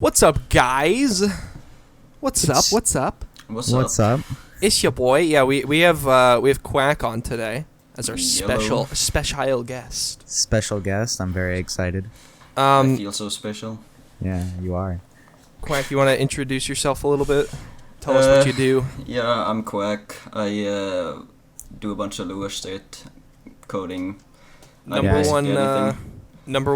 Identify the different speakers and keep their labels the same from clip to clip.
Speaker 1: What's up, guys? What's up?
Speaker 2: What's up?
Speaker 1: It's your boy. Yeah, we have Quack on today as our special guest.
Speaker 2: Special guest. I'm very excited.
Speaker 3: I feel so special.
Speaker 2: Yeah, you are.
Speaker 1: Quack, you want to introduce yourself a little bit? Tell us what you do.
Speaker 3: Yeah, I'm Quack. I do a bunch of Lua State coding.
Speaker 1: Number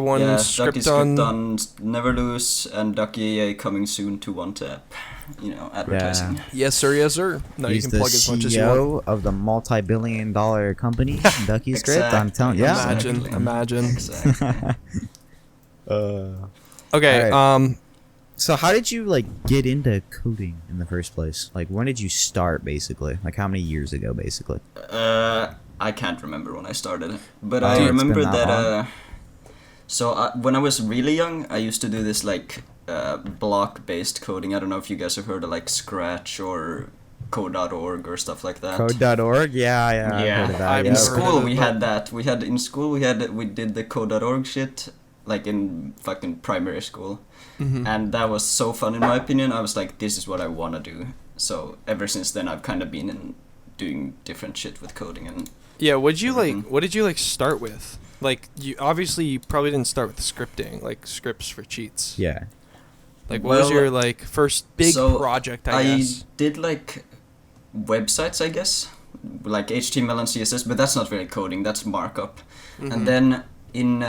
Speaker 1: one script on
Speaker 3: Neverlose and Ducky coming soon to one tap. You know, advertising.
Speaker 1: Yeah. Yes, sir. No,
Speaker 2: He's
Speaker 1: you can plug as much as you want.
Speaker 2: CEO of the multi-billion-dollar company, Ducky Script. I'm telling you. Yeah.
Speaker 1: Imagine.
Speaker 3: Exactly.
Speaker 1: Okay.
Speaker 2: Right. So how did you get into coding in the first place? When did you start, basically? How many years ago, basically?
Speaker 3: I can't remember when I started, but I remember that. When I was really young, I used to do this block-based coding. I don't know if you guys have heard of Scratch or code.org or stuff like that.
Speaker 2: Code.org? Yeah. I've heard of that.
Speaker 3: In school we had that. We did the code.org shit in fucking primary school.
Speaker 1: Mm-hmm.
Speaker 3: And that was so fun in my opinion. I was like, this is what I want to do. So ever since then I've kind of been doing different shit with coding and
Speaker 1: what did you start with? You probably didn't start with scripting, scripts for cheats.
Speaker 2: Yeah.
Speaker 1: What was your first big project, I guess?
Speaker 3: I did websites, I guess, HTML and CSS, but that's not really coding, that's markup.
Speaker 1: Mm-hmm.
Speaker 3: And then in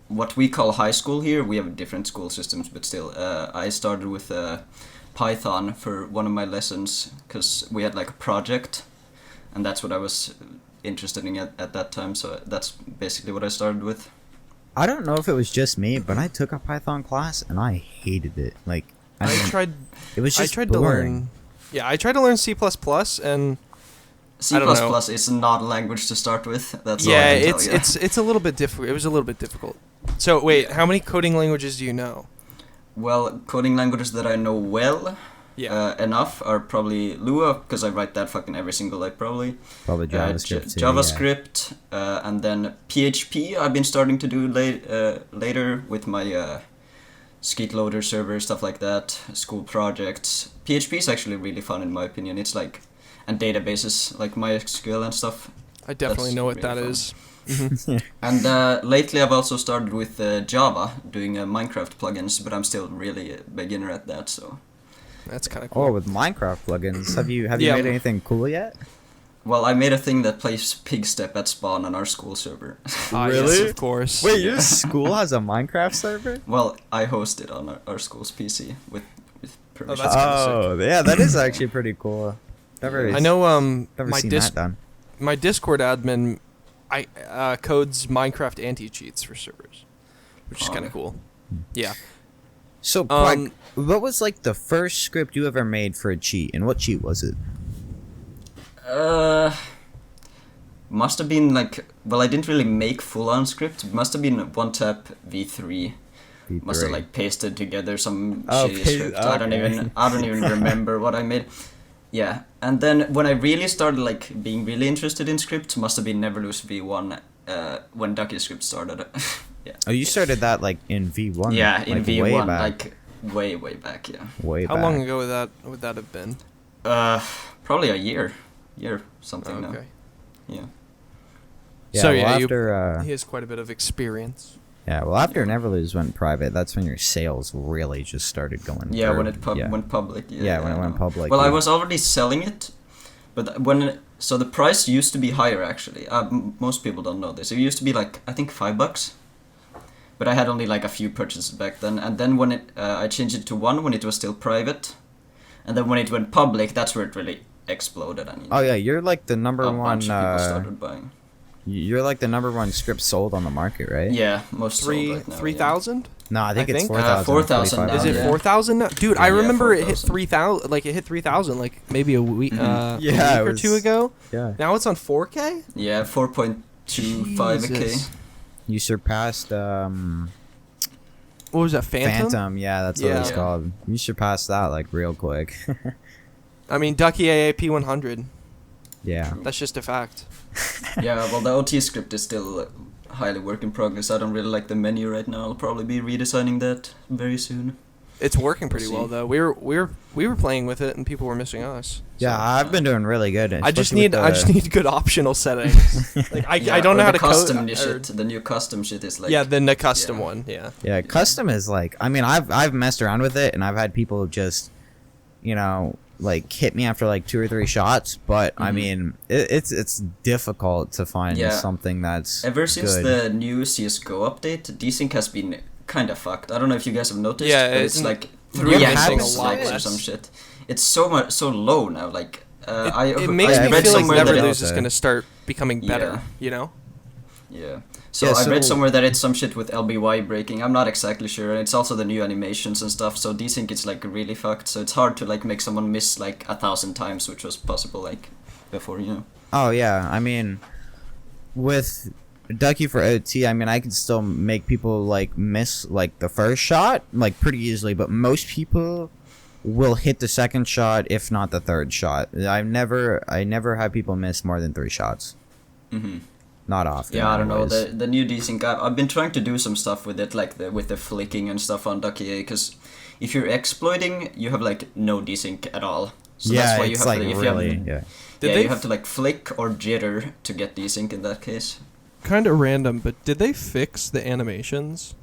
Speaker 3: what we call high school here, we have different school systems, but still, I started with Python for one of my lessons, because we had a project, and that's what I was interested in at that time, so that's basically what I started with.
Speaker 2: I don't know if it was just me, but I took a Python class and I hated it. It was just boring.
Speaker 1: To learn. Yeah, I tried to learn C++ and
Speaker 3: C++ is not a language to start with. That's all I can tell you.
Speaker 1: It's a little bit difficult. It was a little bit difficult. So wait, how many coding languages do you know?
Speaker 3: Well, coding languages that I know enough are probably Lua, because I write that fucking every single day probably.
Speaker 2: Probably JavaScript too,
Speaker 3: JavaScript, and then PHP I've been starting to do later with my Skeet Loader server, stuff like that, school projects. PHP is actually really fun in my opinion. It's and databases like MySQL and stuff.
Speaker 1: I definitely know what that is.
Speaker 3: And lately I've also started with Java, doing Minecraft plugins, but I'm still really a beginner at that, so...
Speaker 1: That's kind of cool.
Speaker 2: Oh, with Minecraft plugins. Have you made anything cool yet?
Speaker 3: Well, I made a thing that plays pig step at spawn on our school server.
Speaker 1: Really? Yes, of course.
Speaker 2: Wait, your school has a Minecraft server?
Speaker 3: Well, I host it on our school's PC with permission.
Speaker 2: Yeah, that is actually pretty cool.
Speaker 1: I know
Speaker 2: my
Speaker 1: Discord admin codes Minecraft anti-cheats for servers, which is kind of cool. Yeah.
Speaker 2: So, Quack, what was the first script you ever made for a cheat, and what cheat was it?
Speaker 3: Must have been I didn't really make full-on script. It must have been one tap V3. Must have pasted together some shitty script. Okay. I don't even remember what I made. Yeah, and then when I really started being really interested in script, must have been Neverlose V1 when Ducky Script started. Yeah.
Speaker 2: Oh, you started that in V1?
Speaker 3: Yeah, in V1, way back, yeah.
Speaker 1: How long ago would that have been?
Speaker 3: Probably a year, something now.
Speaker 1: Okay.
Speaker 3: Yeah.
Speaker 1: So after he has quite a bit of experience.
Speaker 2: Yeah, well, after Neverlose went private, that's when your sales really just started going.
Speaker 3: Yeah, when it went public.
Speaker 2: Yeah, when it went public.
Speaker 3: Well, I was already selling it, but the price used to be higher actually. Most people don't know this. It used to be I think $5. But I had only a few purchases back then, and then when I changed it to 1 when it was still private, and then when it went public, that's where it really exploded.
Speaker 2: You're the number one.
Speaker 3: A bunch of people started buying.
Speaker 2: You're the number one script sold on the market, right?
Speaker 3: Yeah, most sold right now.
Speaker 1: 3,000?
Speaker 2: No, I think it's 4,000.
Speaker 3: 4,000 now.
Speaker 1: Is it 4,000 now? Dude, I remember it hit 3,000. It hit 3,000 maybe a week, a week or two ago.
Speaker 2: Yeah.
Speaker 1: Now it's on 4K.
Speaker 3: Yeah, 4.25K.
Speaker 2: You surpassed
Speaker 1: what was that, Phantom?
Speaker 2: Yeah, that's what it's called. You surpassed that real quick.
Speaker 1: I mean, Ducky AAP 100.
Speaker 2: Yeah.
Speaker 1: That's just a fact.
Speaker 3: Yeah, well, the OT script is still highly work in progress. I don't really like the menu right now. I'll probably be redesigning that very soon.
Speaker 1: It's working pretty well though. We were playing with it and people were missing us.
Speaker 2: Yeah,
Speaker 1: So.
Speaker 2: I've been doing really good.
Speaker 1: I just need good optional settings. Like I don't know how to
Speaker 3: custom
Speaker 1: code.
Speaker 3: shit. The new custom shit is like
Speaker 1: The custom one. Yeah.
Speaker 2: Yeah, custom is like, I mean, I've messed around with it and I've had people just, like hit me after like 2 or 3 shots, but I mean, it's difficult to find something that's
Speaker 3: ever since
Speaker 2: good.
Speaker 3: the new CS:GO update, desync has been kind of fucked. I don't know if you guys have noticed,
Speaker 1: Yeah,
Speaker 3: but it's like 3 FPS likes or some shit. It's so low now. Like
Speaker 1: it makes me feel like Neverlose is gonna start becoming better.
Speaker 3: Yeah. So I read somewhere that it's some shit with LBY breaking. I'm not exactly sure. And it's also the new animations and stuff. So desync is like really fucked. So it's hard to like make someone miss like 1,000 times, which was possible like before,
Speaker 2: Oh yeah, I mean, with Ducky for OT, I mean, I can still make people like miss like the first shot like pretty easily, but most people will hit the second shot, if not the third shot. I never had people miss more than 3 shots. Not often.
Speaker 3: Yeah, I don't know. The new desync, I've been trying to do some stuff with it, like with the flicking and stuff on Ducky A, because if you're exploiting, you have like no desync at all. So that's why you have
Speaker 2: like
Speaker 3: to,
Speaker 2: really,
Speaker 3: you have to like flick or jitter to get desync in that case.
Speaker 1: Kind of random, but did they fix the animations?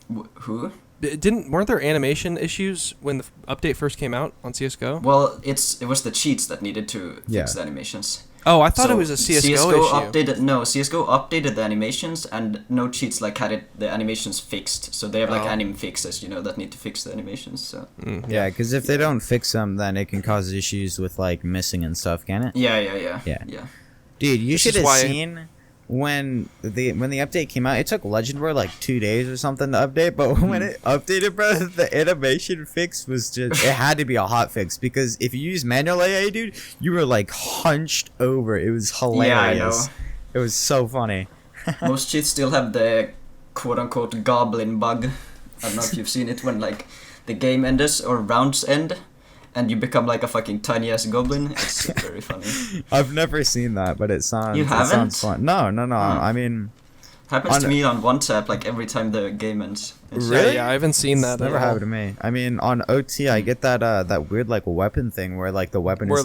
Speaker 3: Who?
Speaker 1: Weren't there animation issues when the update first came out on CS:GO?
Speaker 3: Well, it was the cheats that needed to fix the animations.
Speaker 1: Oh, I thought it was a CS:GO issue.
Speaker 3: CS:GO updated the animations, and no cheats like had the animations fixed. So they have like anim fixes, that need to fix the animations. So
Speaker 2: yeah, because if they don't fix them, then it can cause issues with like missing and stuff, can it?
Speaker 3: Yeah.
Speaker 2: Dude, you should have seen when the update came out. It took Legend War like 2 days or something to update, but when it updated, bro, the animation fix was just, it had to be a hot fix, because if you use manual AA, dude, you were like hunched over. It was hilarious.
Speaker 3: Yeah, I know.
Speaker 2: It was so funny.
Speaker 3: Most cheats still have the quote-unquote goblin bug. I don't know if you've seen it, when like the game ends or rounds end and you become like a fucking tiny ass goblin. It's very funny.
Speaker 2: I've never seen that, but it sounds.
Speaker 3: You haven't?
Speaker 2: It sounds fun. No. I mean,
Speaker 3: happens to me on one tap like every time the game ends.
Speaker 1: Really? Yeah, I haven't seen that.
Speaker 2: Never happened to me. I mean, on OT, I get that weird like weapon thing where like the weapon is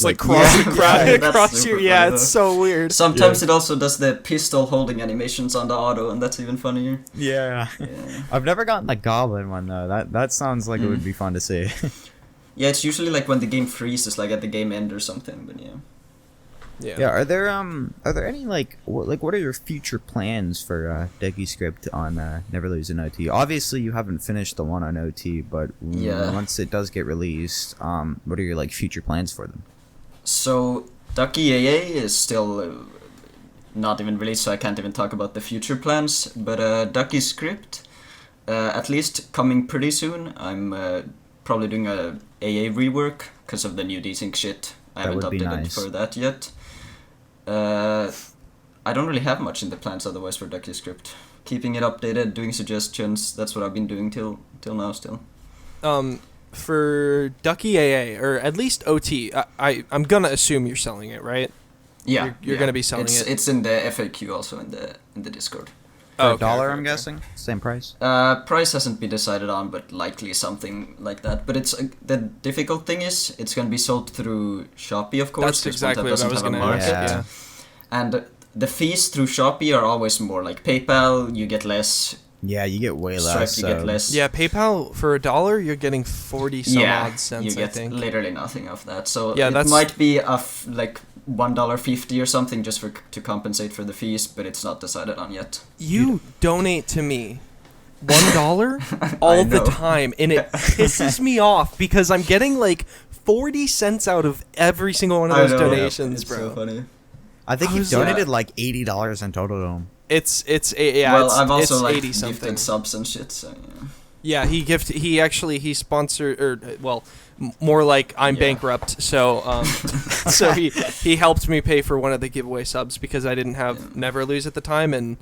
Speaker 2: like
Speaker 1: across your. Yeah, it's so weird.
Speaker 3: Sometimes it also does the pistol holding animations on the auto, and that's even funnier.
Speaker 2: Yeah. I've never gotten the goblin one though. That sounds like it would be fun to see.
Speaker 3: Yeah, it's usually like when the game freezes, like at the game end or something. But
Speaker 2: yeah. Are there any what are your future plans for Decky Script on Neverlose and OT? Obviously, you haven't finished the one on OT, but once it does get released, what are your like future plans for them?
Speaker 3: So Ducky AA is still not even released, so I can't even talk about the future plans. But Ducky Script, at least coming pretty soon. I'm probably doing a AA rework because of the new desync shit. I haven't updated for that yet. I don't really have much in the plans otherwise for Ducky Script. Keeping it updated, doing suggestions, that's what I've been doing till now still.
Speaker 1: For Ducky AA, or at least OT, I'm gonna assume you're selling it, right?
Speaker 3: Yeah.
Speaker 1: You're gonna be selling it.
Speaker 3: It's in the FAQ also in the Discord.
Speaker 2: For $1, I'm guessing? Same price?
Speaker 3: Price hasn't been decided on, but likely something like that. But it's the difficult thing is it's going to be sold through Shopee, of course.
Speaker 1: That's exactly what I was going to ask. Yeah.
Speaker 3: And the fees through Shopee are always more like PayPal, you get less.
Speaker 2: Yeah, you get way
Speaker 3: Stripe,
Speaker 2: less.
Speaker 3: you get less.
Speaker 1: Yeah, PayPal, for $1, you're getting 40 some odd cents,
Speaker 3: you get
Speaker 1: I think.
Speaker 3: literally nothing of that. So
Speaker 1: yeah,
Speaker 3: it might be like $1.50 or something just to compensate for the fees, but it's not decided on yet.
Speaker 1: You donate to me $1 all the time, and it pisses me off because I'm getting like 40 cents out of every single one of those donations,
Speaker 3: it's
Speaker 1: bro.
Speaker 3: So funny.
Speaker 2: I think you've donated like $80 in total to him.
Speaker 3: I've also like
Speaker 1: 80 something.
Speaker 3: gifted subs and shit. So
Speaker 1: yeah, he sponsored, or well, more like I'm bankrupt. So so he helped me pay for one of the giveaway subs because I didn't have Neverlose at the time, and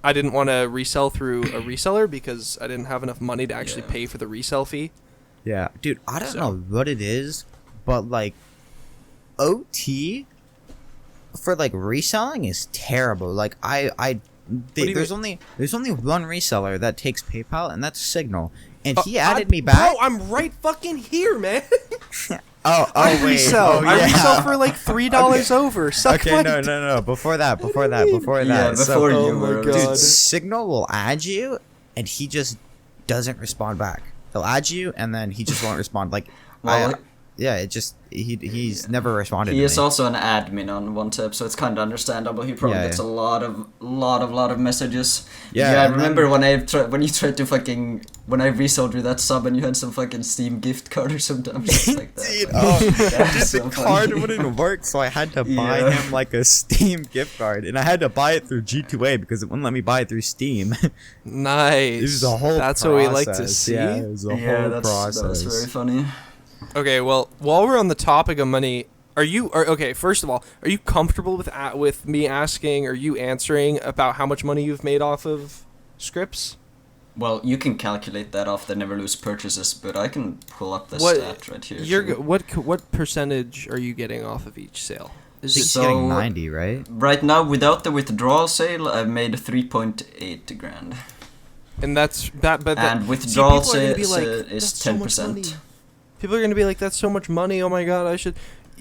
Speaker 1: I didn't want to resell through a reseller because I didn't have enough money to actually pay for the resell fee.
Speaker 2: Yeah, dude, I don't know what it is, but like OT, for like reselling is terrible. Like there's only one reseller that takes PayPal, and that's Signal. And he added me back.
Speaker 1: Bro, I'm right fucking here, man.
Speaker 2: I
Speaker 1: resell. I resell for like $3 over. Suck
Speaker 2: okay,
Speaker 1: my
Speaker 2: no. Before that.
Speaker 3: Yeah, before you were.
Speaker 2: Dude, Signal will add you, and he just doesn't respond back. He'll add you, and then he just won't respond. Like, he's never responded.
Speaker 3: He
Speaker 2: to
Speaker 3: is
Speaker 2: me.
Speaker 3: also an admin on OneTap, so it's kind of understandable. He probably gets a lot of messages.
Speaker 2: Yeah,
Speaker 3: I remember when you tried to when I resold you that sub and you had some fucking Steam gift card or some dumb shit like that.
Speaker 2: Dude,
Speaker 3: So
Speaker 2: the card wouldn't work, so I had to buy him like a Steam gift card, and I had to buy it through G2A because it wouldn't let me buy it through Steam.
Speaker 1: Nice.
Speaker 2: It was a whole
Speaker 1: That's
Speaker 2: process.
Speaker 1: what we like to see.
Speaker 2: Yeah, it was a whole process.
Speaker 3: That was very funny.
Speaker 1: Okay, well, while we're on the topic of money, first of all, are you comfortable with me asking or you answering about how much money you've made off of scripts?
Speaker 3: Well, you can calculate that off the Neverlose purchases, but I can pull up the stat right here.
Speaker 1: What percentage are you getting off of each sale?
Speaker 2: He's getting 90, right?
Speaker 3: Right now, without the withdrawal sale, I've made 3.8 grand.
Speaker 1: And that's that. But
Speaker 3: and withdrawal sale is
Speaker 1: 10%. People are gonna be like, "That's so much money! Oh my god, I should."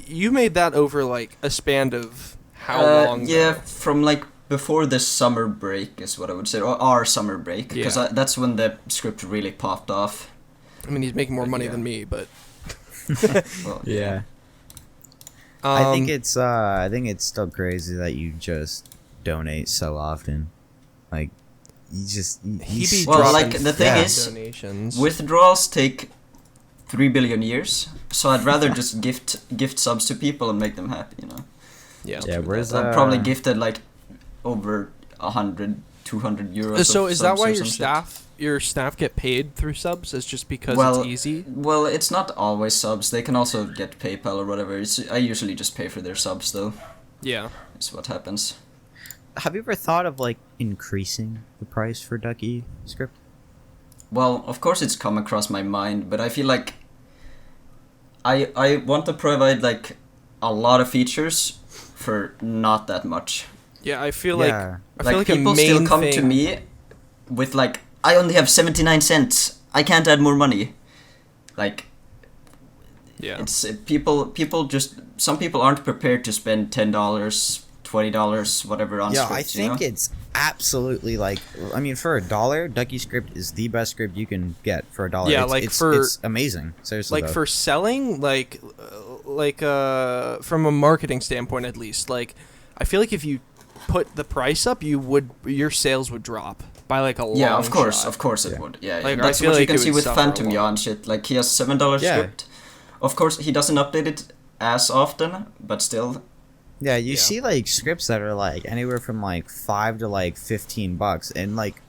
Speaker 1: You made that over like a span of how long?
Speaker 3: Yeah, from like before the summer break is what I would say, or our summer break, because that's when the script really popped off.
Speaker 1: I mean, he's making more money than me, but.
Speaker 3: Well,
Speaker 2: yeah. I think it's still crazy that you just donate so often, like
Speaker 3: the thing is,
Speaker 1: donations.
Speaker 3: Withdrawals take 3 billion years, so I'd rather just gift subs to people and make them happy, you know.
Speaker 1: Yeah.
Speaker 3: I've probably gifted like over 100, 200 euros.
Speaker 1: So is that why your staff get paid through subs? Is just because it's easy?
Speaker 3: Well, it's not always subs. They can also get PayPal or whatever. I usually just pay for their subs though.
Speaker 1: Yeah.
Speaker 3: That's what happens.
Speaker 2: Have you ever thought of like increasing the price for Ducky script?
Speaker 3: Well, of course it's come across my mind, but I feel like I want to provide like a lot of features for not that much.
Speaker 1: Yeah, I feel like
Speaker 3: people
Speaker 1: a main
Speaker 3: still come
Speaker 1: thing...
Speaker 3: to me with like, I only have 79 cents. I can't add more money. Like,
Speaker 1: yeah,
Speaker 3: it's some people aren't prepared to spend $10, $20, whatever on scripts.
Speaker 2: I think it's absolutely like, I mean, for $1, Ducky script is the best script you can get for $1.
Speaker 1: Yeah,
Speaker 2: it's amazing. Seriously,
Speaker 1: like for selling, like from a marketing standpoint at least, like I feel like if you put the price up, your sales would drop by like a long
Speaker 3: Yeah, of course
Speaker 1: shot.
Speaker 3: It would. Yeah,
Speaker 1: like,
Speaker 3: that's
Speaker 1: I feel
Speaker 3: what
Speaker 1: like
Speaker 3: you can see with Phantom
Speaker 1: a lot.
Speaker 3: Yawn shit. Like he has $7 script. Of course, he doesn't update it as often, but still.
Speaker 2: Yeah, you see like scripts that are like anywhere from like $5 to like $15, and like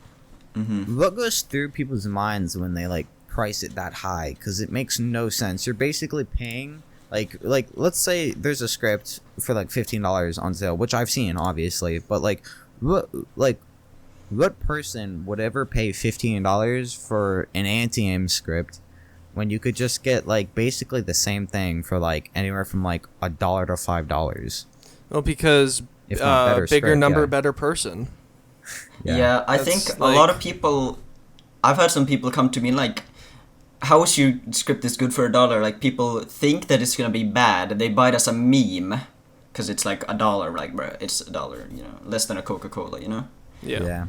Speaker 2: what goes through people's minds when they like price it that high? Because it makes no sense. You're basically paying like let's say there's a script for like $15 on sale, which I've seen obviously, but what person would ever pay $15 for an anti-aim script when you could just get like basically the same thing for like anywhere from like $1 to $5?
Speaker 1: Well, because bigger
Speaker 2: script,
Speaker 1: number, better person.
Speaker 3: Yeah, I think a lot of people. I've had some people come to me like, "How is your script is good for $1?" Like people think that it's gonna be bad. They buy it as a meme, because it's like $1. Like, bro, it's $1. You know, less than a Coca-Cola. You know.
Speaker 1: Yeah.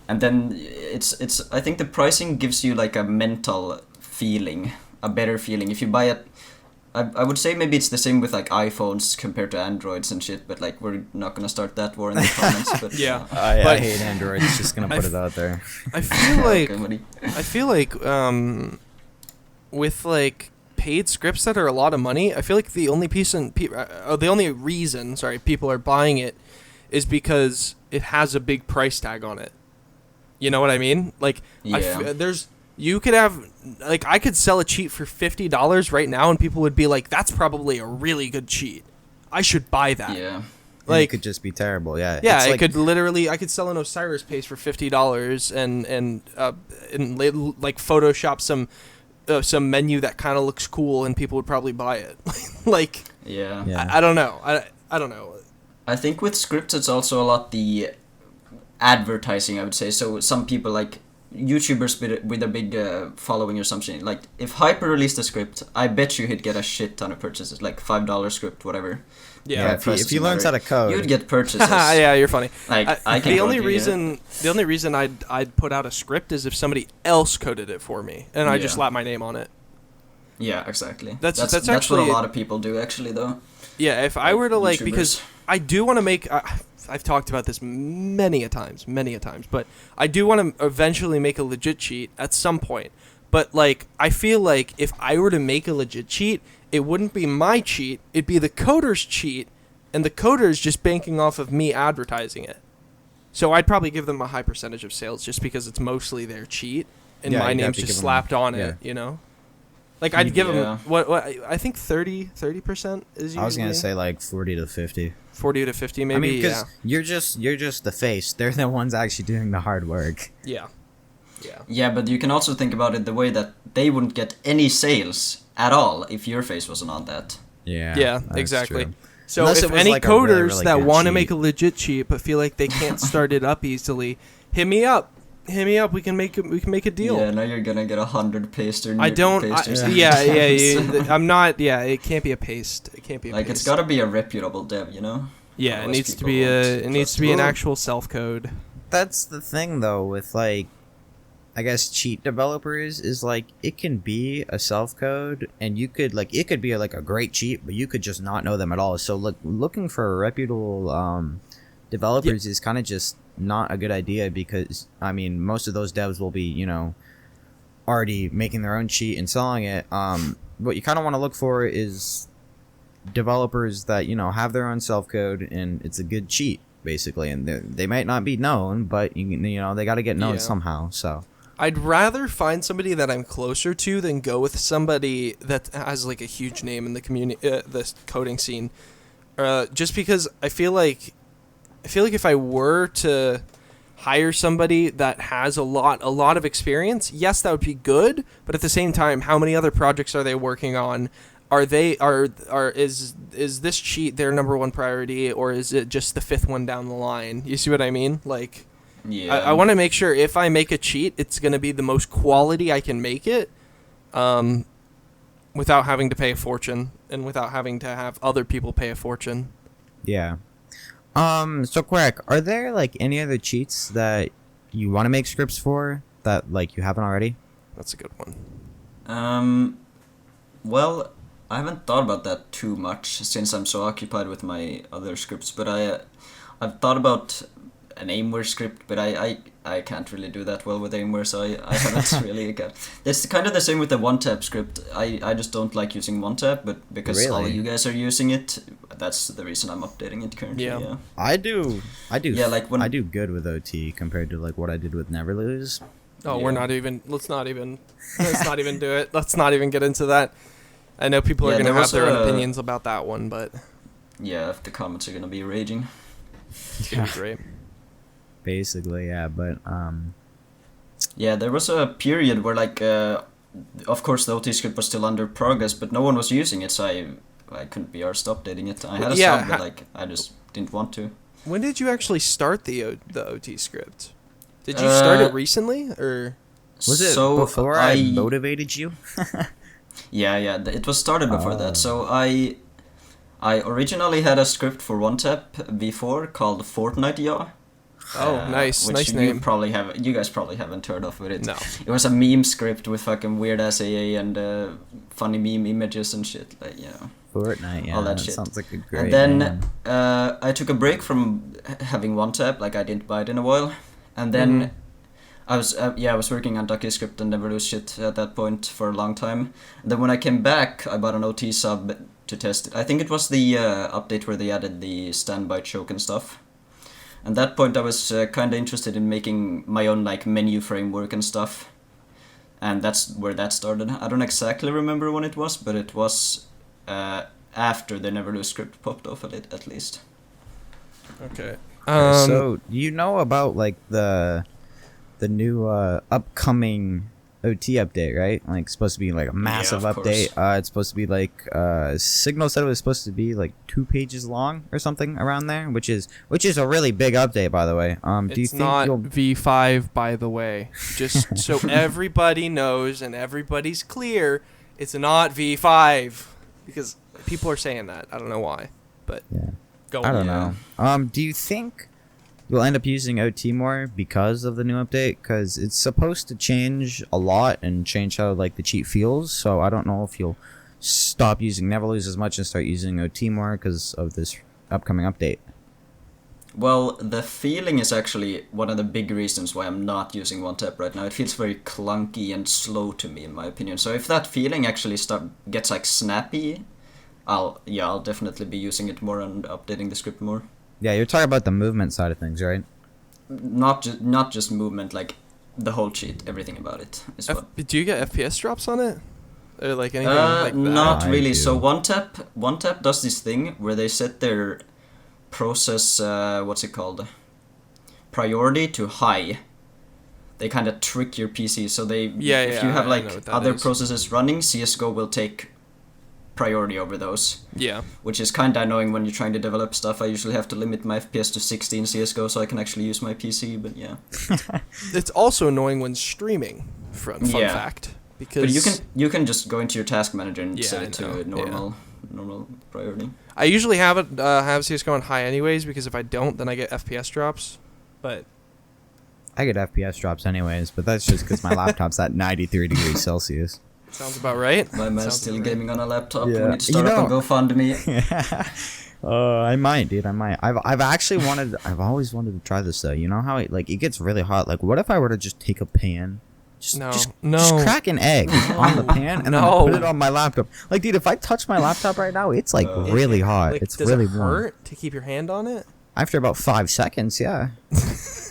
Speaker 3: And then it's. I think the pricing gives you like a mental feeling, a better feeling. If you buy it, I would say maybe it's the same with like iPhones compared to Androids and shit. But like we're not gonna start that war in the comments. But
Speaker 1: yeah,
Speaker 2: I hate Androids. Just gonna put it out there.
Speaker 1: I feel like with like paid scripts that are a lot of money, I feel like the only reason people are buying it is because it has a big price tag on it. You know what I mean? Like, you could have, like, I could sell a cheat for $50 right now, and people would be like, "That's probably a really good cheat. I should buy that."
Speaker 3: Yeah.
Speaker 2: Like, it could just be terrible. Yeah.
Speaker 1: Yeah, I could sell an Osiris paste for $50 and like Photoshop some menu that kind of looks cool, and people would probably buy it. Like,
Speaker 3: yeah.
Speaker 1: I don't know. I don't know.
Speaker 3: I think with scripts it's also a lot the advertising, I would say. So some people like YouTubers with a big following or something. Like if Hyper released a script, I bet you he'd get a shit ton of purchases, like $5 script, whatever.
Speaker 2: Yeah, if he learns how to code,
Speaker 3: you'd get purchases.
Speaker 1: Yeah, you're funny.
Speaker 3: Like I can
Speaker 1: the only reason I'd put out a script is if somebody else coded it for me and I just slap my name on it.
Speaker 3: Yeah, exactly.
Speaker 1: That's
Speaker 3: actually what a lot of people do, actually, though.
Speaker 1: Yeah, if I were to
Speaker 3: YouTubers.
Speaker 1: because I do want to make. I've talked about this many a times, but I do want to eventually make a legit cheat at some point. But like, I feel like if I were to make a legit cheat, it wouldn't be my cheat; it'd be the coder's cheat, and the coder's just banking off of me advertising it. So I'd probably give them a high percentage of sales just because it's mostly their cheat, and my name's just slapped on it. You know. Like I'd give them what I think 30% is usually.
Speaker 2: I was gonna say like 40 to 50.
Speaker 1: 40 to 50 maybe.
Speaker 2: I mean, because you're just the face. They're the ones actually doing the hard work.
Speaker 1: Yeah.
Speaker 3: Yeah, but you can also think about it the way that they wouldn't get any sales at all if your face wasn't on that.
Speaker 2: Yeah.
Speaker 1: Yeah, exactly.
Speaker 2: True.
Speaker 1: So if any like coders really that want to make a legit cheat but feel like they can't start it up easily, hit me up. We can make a deal.
Speaker 3: Yeah, now you're gonna get 100 paster.
Speaker 1: I don't. I'm not. Yeah, it can't be a paste. It can't be a
Speaker 3: like
Speaker 1: paste.
Speaker 3: It's gotta be a reputable dev, you know.
Speaker 1: Yeah, otherwise it needs to be an actual self code.
Speaker 2: That's the thing though with like, I guess cheat developers is like it can be a self code and you could like it could be like a great cheat, but you could just not know them at all. So looking for reputable developers is kind of just not a good idea because I mean most of those devs will be, you know, already making their own cheat and selling it. What you kind of want to look for is developers that, you know, have their own self code and it's a good cheat basically, and they might not be known, but you know they got to get known somehow. So
Speaker 1: I'd rather find somebody that I'm closer to than go with somebody that has like a huge name in the community, the coding scene, just because I feel like if I were to hire somebody that has a lot of experience, yes, that would be good. But at the same time, how many other projects are they working on? Is this cheat their number one priority, or is it just the fifth one down the line? You see what I mean? Like, yeah, I want to make sure if I make a cheat, it's going to be the most quality I can make it, without having to pay a fortune and without having to have other people pay a fortune.
Speaker 2: Yeah. So Quack, are there like any other cheats that you want to make scripts for that like you haven't already?
Speaker 1: That's a good one.
Speaker 3: Well, I haven't thought about that too much since I'm so occupied with my other scripts, but I've thought about an Aimware script, but I can't really do that well with Aimware, so I haven't really got. It's kind of the same with the one-tap script. I just don't like using one-tap, but because all of you guys are using it, that's the reason I'm updating it currently. Yeah.
Speaker 2: I do. Yeah,
Speaker 3: like when
Speaker 2: I do good with OT compared to like what I did with Neverlose.
Speaker 1: Oh, we're not even. Let's not even do it. Let's not even get into that. I know people are gonna have their own opinions about that one, but
Speaker 3: yeah, the comments are gonna be raging.
Speaker 1: It's gonna be great.
Speaker 2: Basically, yeah, but
Speaker 3: yeah, there was a period where like of course the OT script was still under progress, but no one was using it, so I couldn't be arsed updating it. I had a sub, but like I just didn't want to.
Speaker 1: When did you actually start the OT script? Did you start it recently, or
Speaker 2: was it before I motivated you?
Speaker 3: Yeah, it was started before that. So I originally had a script for OneTap V4 called Fortnite Yaw.
Speaker 1: Oh, nice,
Speaker 3: which
Speaker 1: nice
Speaker 3: you
Speaker 1: name.
Speaker 3: You guys probably haven't heard of it.
Speaker 1: No.
Speaker 3: It was a meme script with fucking weird ass AA and funny meme images and shit, like, you know.
Speaker 2: Fortnite, yeah,
Speaker 3: all that
Speaker 2: shit.
Speaker 3: shit.
Speaker 2: Sounds like a great
Speaker 3: And then
Speaker 2: name.
Speaker 3: I took a break from having OneTap, like I didn't buy it in a while, and then I was working on Ducky script and Neverlose shit at that point for a long time. And then when I came back, I bought an OT sub to test it. I think it was the update where they added the standby choke and stuff. At that point, I was kind of interested in making my own like menu framework and stuff, and that's where that started. I don't exactly remember when it was, but it was after the Neverlose script popped off at least.
Speaker 1: Okay.
Speaker 2: So you know about like the new upcoming OT update, right? Like, it's supposed to be like a massive update. It's supposed to be like Signal said it was supposed to be like 2 pages long or something around there, which is a really big update, by the way. Do you
Speaker 1: It's
Speaker 2: think
Speaker 1: not
Speaker 2: you'll...
Speaker 1: V5, by the way. Just so everybody knows and everybody's clear, it's not V5 because people are saying that. I don't know why, but
Speaker 2: Yeah.
Speaker 1: go
Speaker 2: I
Speaker 1: on.
Speaker 2: don't know. Do you think you'll end up using OT more because of the new update? Because it's supposed to change a lot and change how like the cheat feels. So I don't know if you'll stop using Neverlose as much and start using OT more because of this upcoming update.
Speaker 3: Well, the feeling is actually one of the big reasons why I'm not using one tap right now. It feels very clunky and slow to me, in my opinion. So if that feeling actually gets like snappy, I'll definitely be using it more and updating the script more.
Speaker 2: Yeah, you're talking about the movement side of things, right?
Speaker 3: Not just movement, like the whole cheat, everything about it is what.
Speaker 1: Do you get FPS drops on it? Or like anything like that?
Speaker 3: Not really.
Speaker 2: I do.
Speaker 3: So one tap does this thing where they set their process what's it called? Priority to high. They kind of trick your PC. So if you have like other processes running, CS:GO will take priority over those.
Speaker 1: Yeah.
Speaker 3: Which is kind of annoying when you're trying to develop stuff. I usually have to limit my FPS to 16 CS:GO so I can actually use my PC, but yeah.
Speaker 1: It's also annoying when streaming, fun fact. Because
Speaker 3: but you can just go into your task manager and set it to
Speaker 1: know.
Speaker 3: normal priority.
Speaker 1: I usually have CS:GO on high anyways, because if I don't, then I get FPS drops. But
Speaker 2: I get FPS drops anyways, but that's just because my laptop's at 93 degrees Celsius.
Speaker 1: sounds about right.
Speaker 3: My man's still gaming on a laptop.
Speaker 2: Yeah.
Speaker 3: We need to start up on GoFundMe.
Speaker 2: I might, dude. I might. I've always wanted to try this though. You know how it gets really hot. Like, what if I were to just take a pan, just crack an egg on the pan and then put it on my laptop? Like, dude, if I touch my laptop right now, it's like really hot. It's
Speaker 1: does
Speaker 2: really
Speaker 1: it
Speaker 2: warm.
Speaker 1: hurt to keep your hand on it?
Speaker 2: After about 5 seconds, yeah.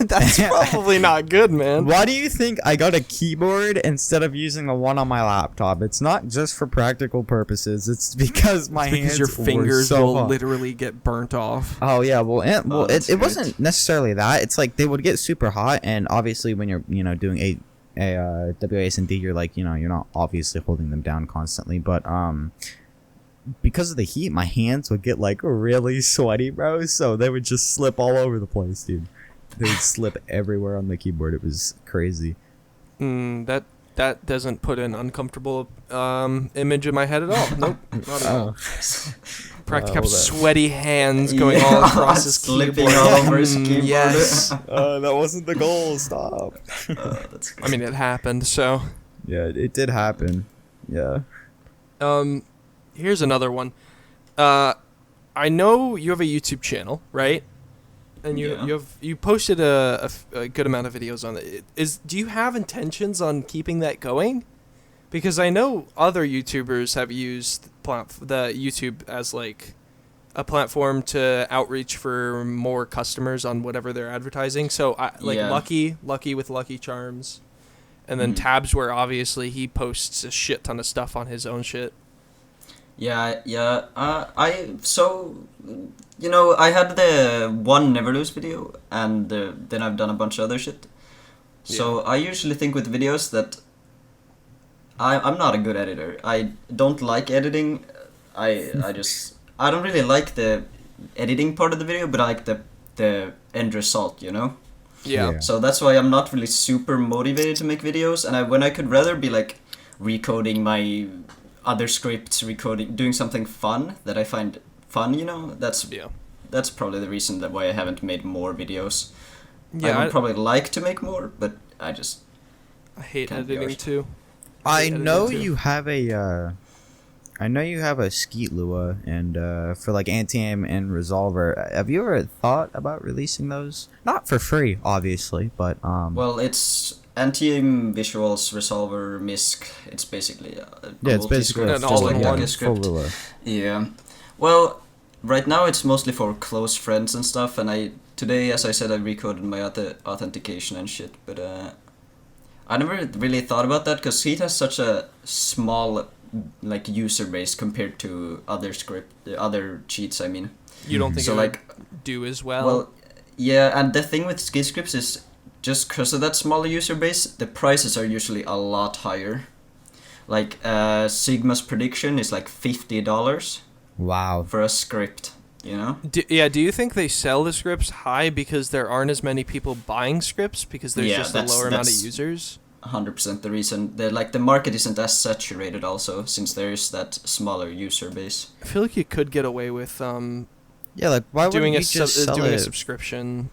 Speaker 1: That's probably not good, man.
Speaker 2: Why do you think I got a keyboard instead of using the one on my laptop? It's not just for practical purposes. It's because my hands
Speaker 1: your fingers
Speaker 2: were so
Speaker 1: will
Speaker 2: hot.
Speaker 1: literally get burnt off.
Speaker 2: Oh yeah, it
Speaker 3: that's
Speaker 2: wasn't necessarily that. It's like they would get super hot, and obviously when you're doing a WASD, you're like you're not obviously holding them down constantly, but because of the heat, my hands would get like really sweaty, bro. So they would just slip all over the place, dude. They would slip everywhere on the keyboard. It was crazy.
Speaker 1: That doesn't put an uncomfortable image in my head at all. Nope, not at all. Practically have sweaty hands going all across his keyboard.
Speaker 3: Slipping all over his keyboard.
Speaker 1: Yes.
Speaker 2: That wasn't the goal. Stop.
Speaker 3: That's crazy.
Speaker 1: I mean, it happened, so.
Speaker 2: Yeah, it did happen. Yeah.
Speaker 1: Here's another one. I know you have a YouTube channel, right? And you posted a good amount of videos on it. Do you have intentions on keeping that going? Because I know other YouTubers have used the YouTube as like a platform to outreach for more customers on whatever they're advertising. So Lucky with Lucky Charms, and then Tabs, where obviously he posts a shit ton of stuff on his own shit.
Speaker 3: Yeah. I had the one Neverlose video, and then I've done a bunch of other shit. So I usually think with videos that I'm not a good editor. I don't like editing. I don't really like the editing part of the video, but I like the end result,
Speaker 1: Yeah.
Speaker 3: So that's why I'm not really super motivated to make videos, and when I could rather be like recoding my other scripts, doing something fun that I find fun, that's probably the reason why I haven't made more videos.
Speaker 1: Yeah,
Speaker 3: I would probably like to make more, but I
Speaker 1: hate editing too.
Speaker 2: I know you have a Skeet Lua and for like anti-aim and resolver. Have you ever thought about releasing those? Not for free, obviously, but
Speaker 3: well, it's anti-aim, visuals, resolver, MISC. It's basically
Speaker 2: it's basically
Speaker 1: an all-in-one
Speaker 2: full Lua.
Speaker 3: Yeah. Well, right now it's mostly for close friends and stuff, and today, as I said, I recoded my authentication and shit, but I never really thought about that because Heat has such a small like user base compared to other cheats. I mean,
Speaker 1: you don't think
Speaker 3: so
Speaker 1: it would do as well?
Speaker 3: Well, yeah, and the thing with Skid scripts is just because of that smaller user base, the prices are usually a lot higher. Like Sigma's prediction is like $50.
Speaker 2: Wow.
Speaker 3: For a script, you know?
Speaker 1: Do you think they sell the scripts high because there aren't as many people buying scripts because there's just a lower amount of users?
Speaker 3: 100% the reason. The market isn't as saturated also, since there is that smaller user base.
Speaker 1: I feel like you could get away with
Speaker 2: like why
Speaker 1: doing
Speaker 2: wouldn't you just sell
Speaker 1: doing
Speaker 2: it?
Speaker 1: a subscription.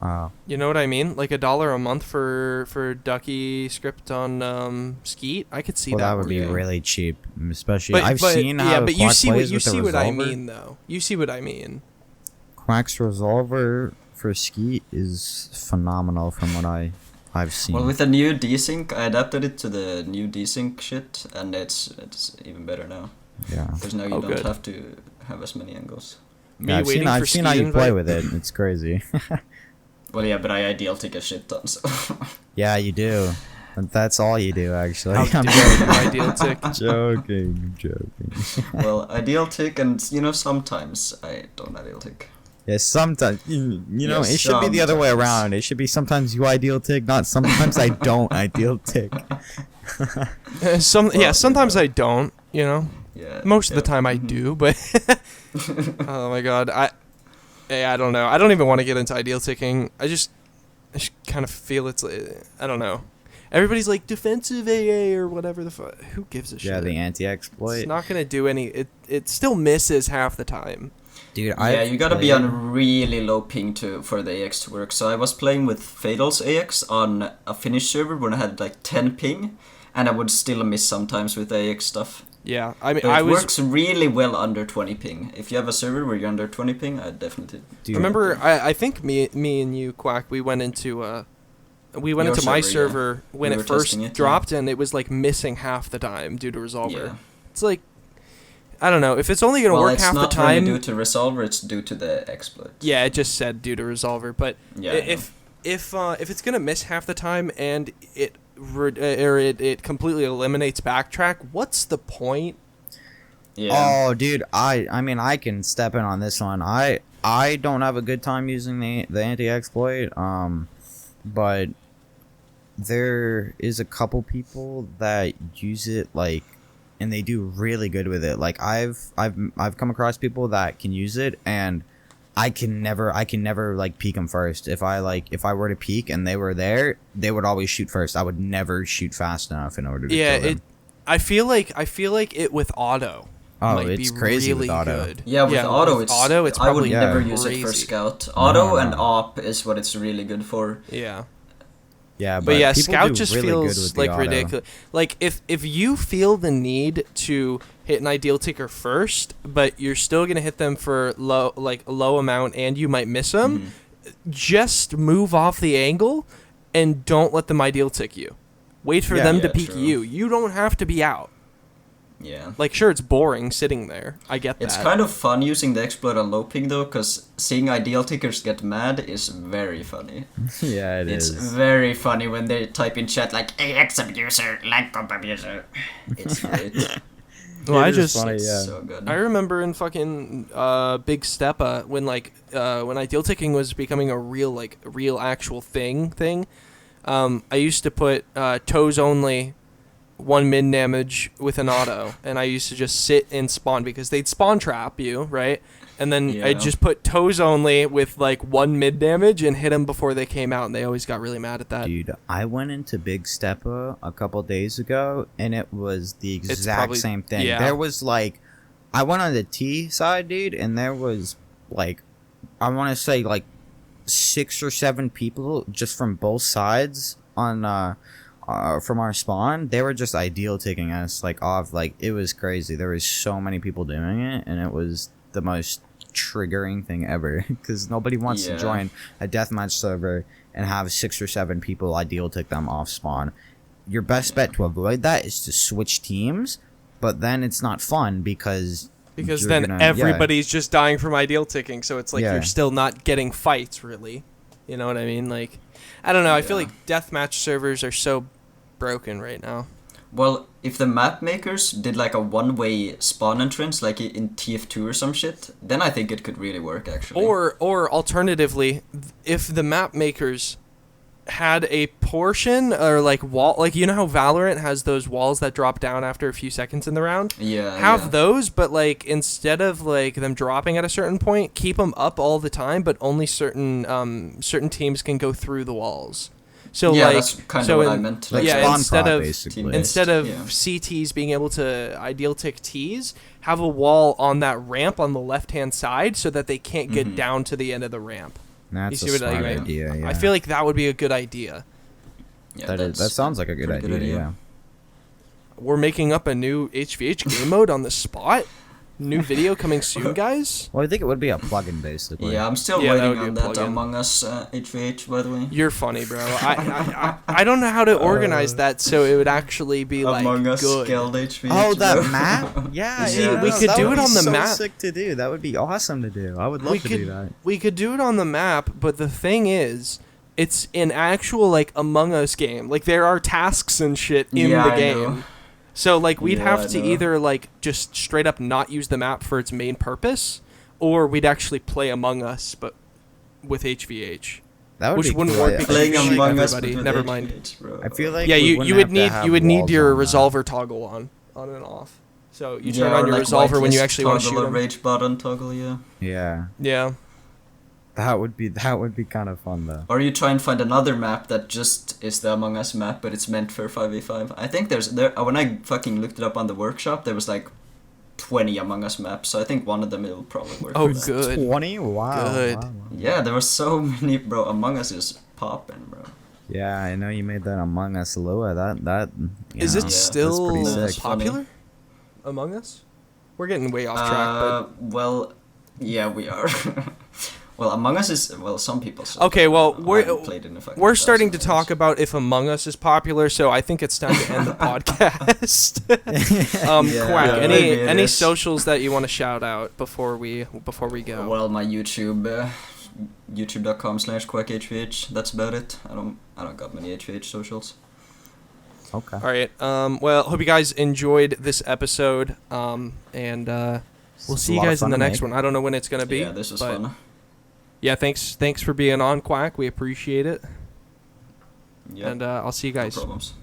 Speaker 2: Oh.
Speaker 1: You know what I mean? Like $1 a month for Ducky script on Skeet. I could see
Speaker 2: that would be really cheap, especially I've seen how
Speaker 1: but
Speaker 2: Quack plays with the
Speaker 1: see what I
Speaker 2: resolver.
Speaker 1: mean though. You see what I mean.
Speaker 2: Quack's resolver for Skeet is phenomenal from what I've seen.
Speaker 3: Well, with the new desync, I adapted it to the new desync shit, and it's even better now.
Speaker 2: Yeah.
Speaker 3: Because now you don't have to have as many angles.
Speaker 2: Yeah, I've seen how you play with it. It's crazy.
Speaker 3: Well, yeah, but I ideal take a shit ton, so...
Speaker 2: Yeah, you do. And that's all you do, actually.
Speaker 1: How dare you, ideal tick.
Speaker 2: Joking.
Speaker 3: Well, ideal tick, and, sometimes I don't ideal tick.
Speaker 2: Yeah, sometimes. You know, it should be the other way around. It should be sometimes you ideal tick, not sometimes I don't ideal tick.
Speaker 1: Sometimes I don't,
Speaker 3: Yeah.
Speaker 1: Most of the time I do, but... Oh my god, I don't know. I don't even want to get into ideal ticking. I just kind of feel it's... I don't know. Everybody's like, defensive AA or whatever the fuck. Who gives a shit?
Speaker 2: Yeah, the anti-exploit.
Speaker 1: It's not going to do any... It still misses half the time.
Speaker 2: Dude,
Speaker 3: you gotta be on really low ping for the AX to work. So I was playing with Fatal's AX on a Finnish server when I had like 10 ping, and I would still miss sometimes with AX stuff.
Speaker 1: Yeah, I mean,
Speaker 3: But it works really well under 20 ping. If you have a server where you're under 20 ping, I definitely...
Speaker 1: Remember, I think me and you, Quack, we went into my server when it first dropped, and it was like missing half the time due to Resolver.
Speaker 3: Yeah.
Speaker 1: It's like, I don't know, if it's only going to work half the time...
Speaker 3: Well, it's not really due to Resolver, it's due to the exploit.
Speaker 1: Yeah, it just said due to Resolver, but
Speaker 3: yeah,
Speaker 1: if it's going to miss half the time and it completely eliminates backtrack, what's the point?
Speaker 2: Yeah. Oh, dude, I mean, I can step in on this one. I don't have a good time using the anti-exploit, but there is a couple people that use it, like, and they do really good with it. Like, I've come across people that can use it, and I can never like peek them first. If I were to peek and they were there, they would always shoot first. I would never shoot fast enough in order to kill them.
Speaker 1: I feel like it with auto.
Speaker 2: Oh, it's crazy
Speaker 1: really
Speaker 2: with auto.
Speaker 1: good.
Speaker 3: Yeah, with auto, it's
Speaker 1: probably
Speaker 3: I would never use
Speaker 1: crazy.
Speaker 3: it for scout. Auto and op is what it's really good for.
Speaker 1: Yeah.
Speaker 2: Yeah,
Speaker 1: but yeah,
Speaker 2: people
Speaker 1: scout
Speaker 2: do
Speaker 1: just
Speaker 2: really
Speaker 1: feels like ridiculous. Like if you feel the need to hit an ideal ticker first, but you're still gonna hit them for a low amount, and you might miss them, just move off the angle and don't let them ideal tick you. Wait for them to peek you. You don't have to be out.
Speaker 3: Yeah.
Speaker 1: Like, sure, it's boring sitting there. I get that.
Speaker 3: It's kind of fun using the exploit on low ping, though, because seeing ideal tickers get mad is very funny.
Speaker 2: Yeah,
Speaker 3: it's very funny when they type in chat, like, AX abuser, like comp abuser. It's great.
Speaker 1: Well,
Speaker 3: so good.
Speaker 1: I remember in fucking Big Steppa when ideal ticking was becoming a real actual thing. I used to put toes only 1 min damage with an auto, and I used to just sit and spawn because they'd spawn trap you, right? And then I'd just put toes only with 1 mid damage and hit them before they came out, and they always got really mad at that.
Speaker 2: Dude, I went into Big Steppa a couple days ago, and it was the exact same thing.
Speaker 1: Yeah.
Speaker 2: There was I went on the T side, dude, and there was I want to say 6 or 7 people just from both sides on from our spawn. They were just ideal taking us off. It was crazy. There was so many people doing it, and it was the most triggering thing ever because nobody wants to join a deathmatch server and have 6 or 7 people ideal take them off spawn. Your best bet to avoid that is to switch teams, but then it's not fun because then
Speaker 1: everybody's just dying from ideal ticking, so it's you're still not getting fights, really. You know what I mean? I don't know. I feel like deathmatch servers are so broken right now.
Speaker 3: Well, if the map makers did like a one-way spawn entrance, like in TF2 or some shit, then I think it could really work actually.
Speaker 1: Or alternatively, if the map makers had a portion or like wall, like you know how Valorant has those walls that drop down after a few seconds in the round, have those, but like instead of like them dropping at a certain point, keep them up all the time, but only certain teams can go through the walls. So
Speaker 3: yeah,
Speaker 1: like,
Speaker 3: that's kind of what I meant.
Speaker 2: Like
Speaker 1: yeah,
Speaker 2: instead of
Speaker 1: CTs being able to ideal tick Ts, have a wall on that ramp on the left hand side so that they can't get down to the end of the ramp.
Speaker 2: That's
Speaker 1: you see
Speaker 2: a
Speaker 1: what
Speaker 2: smart
Speaker 1: I mean?
Speaker 2: idea. Yeah.
Speaker 1: I feel like that would be a good idea.
Speaker 3: Yeah,
Speaker 2: that sounds like a good idea. Yeah.
Speaker 1: We're making up a new HVH game mode on the spot. New video coming soon, guys.
Speaker 2: Well, I think it would be a plugin, basically.
Speaker 3: Yeah, I'm still waiting on that Among Us HVH, by the way.
Speaker 1: You're funny, bro. I don't know how to organize that so it would actually be like
Speaker 3: Among Us
Speaker 1: good.
Speaker 3: scaled HVH.
Speaker 2: Oh, that
Speaker 3: bro.
Speaker 2: map? Yeah,
Speaker 1: See,
Speaker 2: yeah.
Speaker 1: we could do it on the
Speaker 2: so
Speaker 1: map.
Speaker 2: Sick to do. That would be awesome to do. I would love to do that.
Speaker 1: We could do it on the map, but the thing is, it's an actual like Among Us game. Like there are tasks and shit in the game. So like we'd have to either like just straight up not use the map for its main purpose, or we'd actually play Among Us but with HVH.
Speaker 2: That would
Speaker 1: which
Speaker 2: be
Speaker 1: wouldn't
Speaker 2: cool.
Speaker 1: work because
Speaker 3: Playing
Speaker 1: you shoot
Speaker 3: Among Us
Speaker 1: everybody.
Speaker 3: with
Speaker 1: Never
Speaker 3: HVH,
Speaker 1: mind.
Speaker 3: bro.
Speaker 2: I feel like
Speaker 1: Yeah, you would need your
Speaker 2: resolve
Speaker 1: resolver toggle on and off. So you turn on your
Speaker 3: like
Speaker 1: resolver when you actually want to
Speaker 3: toggle
Speaker 1: shoot
Speaker 3: or
Speaker 1: them.
Speaker 3: rage button toggle, yeah.
Speaker 2: Yeah.
Speaker 1: Yeah.
Speaker 2: That would be kind of fun though.
Speaker 3: Or you try and find another map that just is the Among Us map, but it's meant for 5v5. I think there when I fucking looked it up on the workshop, there was like 20 Among Us maps, so I think one of them will probably work.
Speaker 1: Oh,
Speaker 3: for that.
Speaker 1: good.
Speaker 2: 20? Wow.
Speaker 1: Good.
Speaker 2: Wow.
Speaker 3: Yeah, there were so many, bro. Among Us is popping, bro.
Speaker 2: Yeah, I know you made that Among Us Lua. That
Speaker 1: Is it still
Speaker 2: that's pretty sick.
Speaker 1: popular? Among Us? We're getting way off track, but
Speaker 3: Well, yeah, we are. Well, Among Us is some people.
Speaker 1: okay. Well, we're starting to
Speaker 3: years.
Speaker 1: talk about if Among Us is popular, so I think it's time to end the podcast. Quack, any socials that you want to shout out before we go?
Speaker 3: Well, my YouTube, youtube.com/quackhvh. That's about it. I don't got many HVH socials.
Speaker 2: Okay.
Speaker 1: All right. Well, hope you guys enjoyed this episode. And we'll see you guys in the next one. I don't know when it's gonna be.
Speaker 3: Yeah, this was fun.
Speaker 1: Yeah, thanks for being on, Quack. We appreciate it.
Speaker 3: Yeah.
Speaker 1: And I'll see you guys.
Speaker 3: No problems.